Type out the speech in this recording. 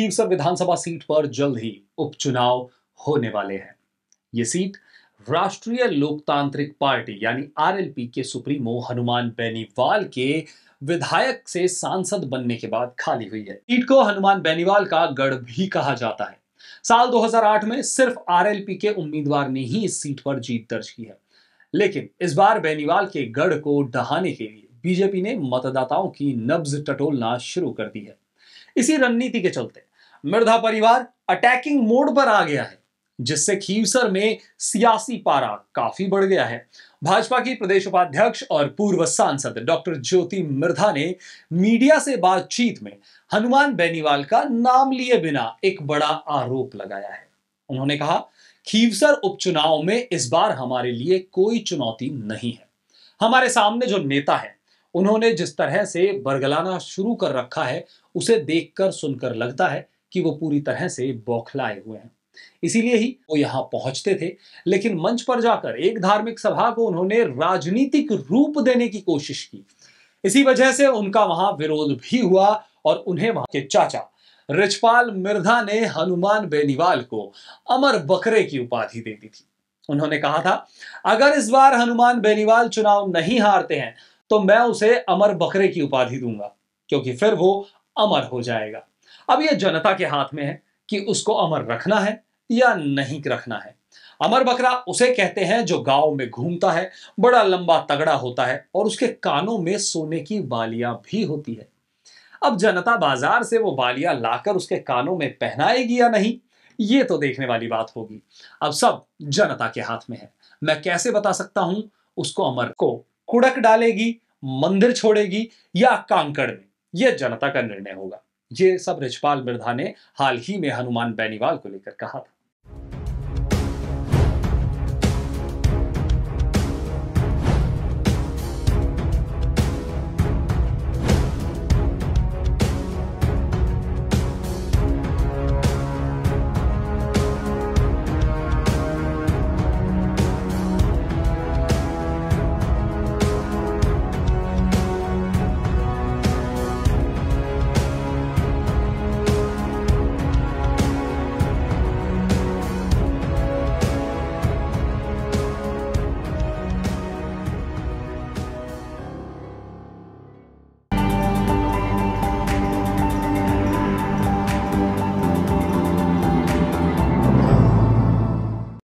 खीवसर विधानसभा seat पर जल्द ही उपचुनाव होने वाले हैं। ये सीट राष्ट्रीय लोकतांत्रिक पार्टी यानी आरएलपी के सुप्रीमो हनुमान बेनीवाल के विधायक से सांसद बनने के बाद खाली हुई है। सीट को हनुमान बेनीवाल का गढ़ भी कहा जाता है। साल 2008 में सिर्फ आरएलपी के उम्मीदवार ने ही इस सीट पर जीत दर्ज की है, लेकिन इस बार बेनीवाल के गढ़ को ढहाने के लिए बीजेपी ने मतदाताओं की नब्ज टटोलना शुरू कर दी है। इसी रणनीति के चलते मिर्धा परिवार अटैकिंग मोड पर आ गया है, जिससे खीवसर में सियासी पारा काफी बढ़ गया है। भाजपा की प्रदेश उपाध्यक्ष और पूर्व सांसद डॉक्टर ज्योति मिर्धा ने मीडिया से बातचीत में हनुमान बेनीवाल का नाम लिए बिना एक बड़ा आरोप लगाया है। उन्होंने कहा, खीवसर उपचुनाव में इस बार हमारे लिए कोई चुनौती नहीं है। हमारे सामने जो नेता है, उन्होंने जिस तरह से बरगलाना शुरू कर रखा है, उसे देखकर सुनकर लगता है कि वो पूरी तरह से बौखलाए हुए हैं। इसीलिए ही वो यहां पहुंचते थे, लेकिन मंच पर जाकर एक धार्मिक सभा को उन्होंने राजनीतिक रूप देने की कोशिश की। इसी वजह से उनका वहां विरोध भी हुआ और उन्हें वहां के चाचा रिचपाल मिर्धा ने हनुमान बेनीवाल को अमर बकरे की उपाधि दे दी थी। उन्होंने कहा था, अगर इस बार हनुमान बेनीवाल चुनाव नहीं हारते हैं तो मैं उसे अमर बकरे की उपाधि दूंगा, क्योंकि फिर वो अमर हो जाएगा। अब यह जनता के हाथ में है कि उसको अमर रखना है या नहीं रखना है। अमर बकरा उसे कहते हैं जो गांव में घूमता है, बड़ा लंबा तगड़ा होता है और उसके कानों में सोने की बालियां भी होती है। अब जनता बाजार से वो बालियां लाकर उसके कानों में पहनाएगी या नहीं, ये तो देखने वाली बात होगी। अब सब जनता के हाथ में है। मैं कैसे बता सकता हूं उसको अमर को कुड़क डालेगी, मंदिर छोड़ेगी या कांकड़ में, यह जनता का निर्णय होगा। ये सब रिचपाल मिर्धा ने हाल ही में हनुमान बेनीवाल को लेकर कहा था।